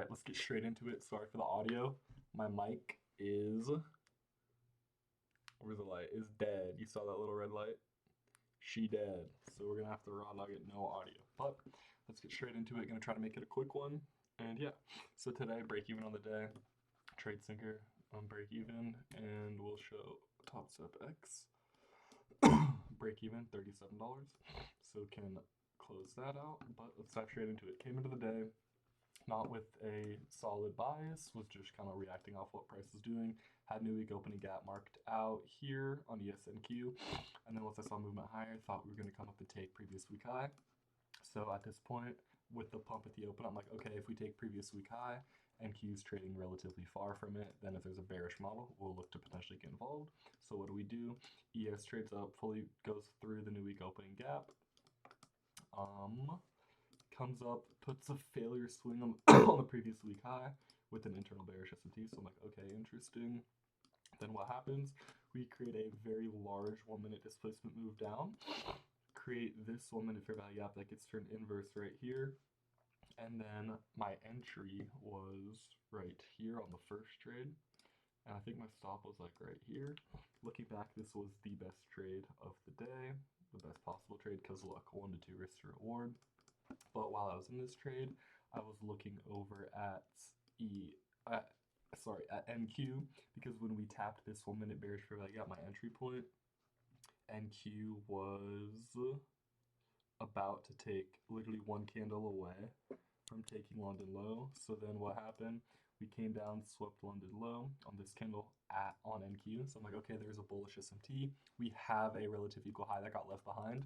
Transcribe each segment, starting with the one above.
Alright, let's get straight into it. Sorry for the audio. My mic is, where's the light? Is dead. You saw that little red light? She dead. So we're gonna have to raw dog it, no audio. But let's get straight into it. Gonna try to make it a quick one. And yeah, so today, break even on the day, trade sinker on break even, and we'll show Top Step X. Break even, $37. So can close that out, but let's dive straight into it. Came into the day, not with a solid bias, was just kind of reacting off what price was doing. Had new week opening gap marked out here on ESNQ, and then once I saw movement higher, thought we were going to come up and take previous week high. So at this point, with the pump at the open, I'm like, okay, if we take previous week high, NQ's trading relatively far from it, then if there's a bearish model, we'll look to potentially get involved. So what do? ES trades up, fully goes through the new week opening gap. Comes up, puts a failure swing on, on the previous week high with an internal bearish S&T. So I'm like, okay, interesting. Then what happens? We create a very large 1 minute displacement move down, create this 1 minute fair value gap that gets turned inverse right here. And then my entry was right here on the first trade. And I think my stop was like right here. Looking back, this was the best trade of the day, the best possible trade, because look, 1 to 2 risk to reward. But while I was in this trade, I was looking over at NQ, because when we tapped this 1 minute bearish fair value, I got my entry point. NQ was about to take literally one candle away from taking London low. So then what happened? We came down, swept London low on this candle on NQ. So I'm like, okay, there's a bullish SMT. We have a relative equal high that got left behind.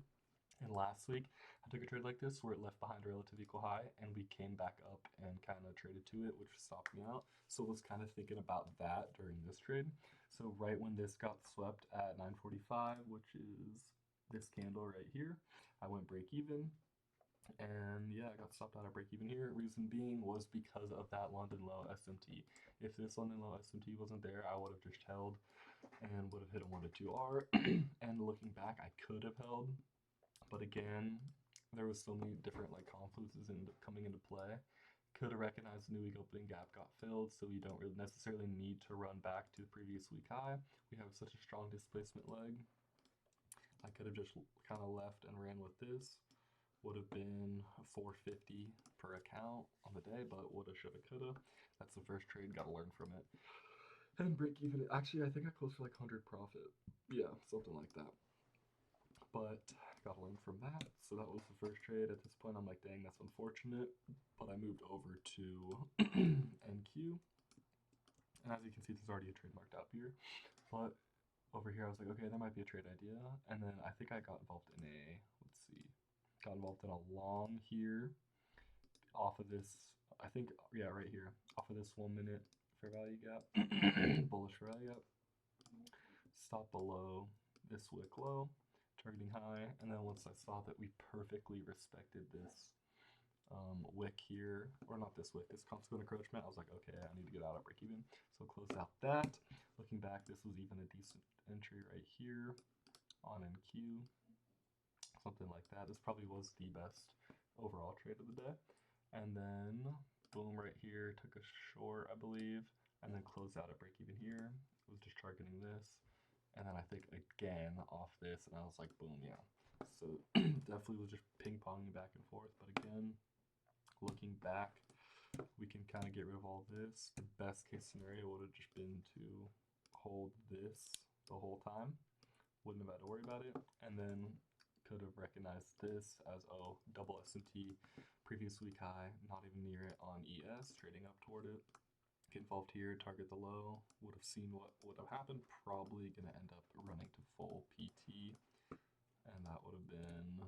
And last week, I took a trade like this where it left behind a relative equal high, and we came back up and kind of traded to it, which stopped me out. So I was kind of thinking about that during this trade. So right when this got swept at 9:45, which is this candle right here, I went break even. And yeah, I got stopped out at break even here. Reason being was because of that London low SMT. If this London low SMT wasn't there, I would have just held and would have hit a 1 to 2R. And looking back, I could have held. But again, there was so many different like confluences coming into play. Could have recognized the new week opening gap got filled, so we don't really necessarily need to run back to the previous week high. We have such a strong displacement leg. I could have just kind of left and ran with this. Would have been 450 per account on the day, but woulda, shoulda, coulda. That's the first trade, gotta learn from it. And break even, actually I think I closed for like 100 profit. Yeah, something like that. But gotta learn from that. So that was the first trade. At this point, I'm like, dang, that's unfortunate. But I moved over to NQ. And as you can see, there's already a trade marked up here. But over here, I was like, okay, that might be a trade idea. And then I think I got involved in got involved in a long here off of this, I think, yeah, right here, off of this 1 minute fair value gap, bullish fair value gap. Stop below this wick low, targeting high, and then once I saw that we perfectly respected this wick here, or not this wick, this consequent encroachment, I was like, okay, I need to get out at break even. So close out that. Looking back, this was even a decent entry right here on NQ, something like that. This probably was the best overall trade of the day. And then boom, right here, took a short, I believe, and then closed out at break even here. It was just targeting this. And then I think again off this, and I was like, boom, yeah. So definitely was just ping-ponging back and forth. But again, looking back, we can kind of get rid of all this. The best case scenario would have just been to hold this the whole time. Wouldn't have had to worry about it. And then could have recognized this as, oh, double S&T, previous week high, not even near it on ES, trading up toward it. Get involved here, target the low, would have seen what would have happened, probably going to end up running to full PT, and that would have been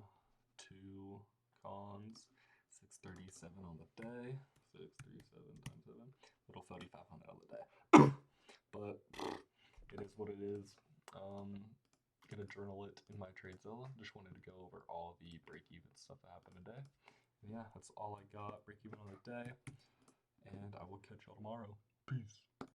2 cons, 637 on the day, 637 times 7, little 3,500 on the day. But it is what it is. Gonna journal it in my TradeZilla. Just wanted to go over all the break-even stuff that happened today. And yeah, that's all I got. Break even on the day. And I will catch y'all tomorrow. Peace.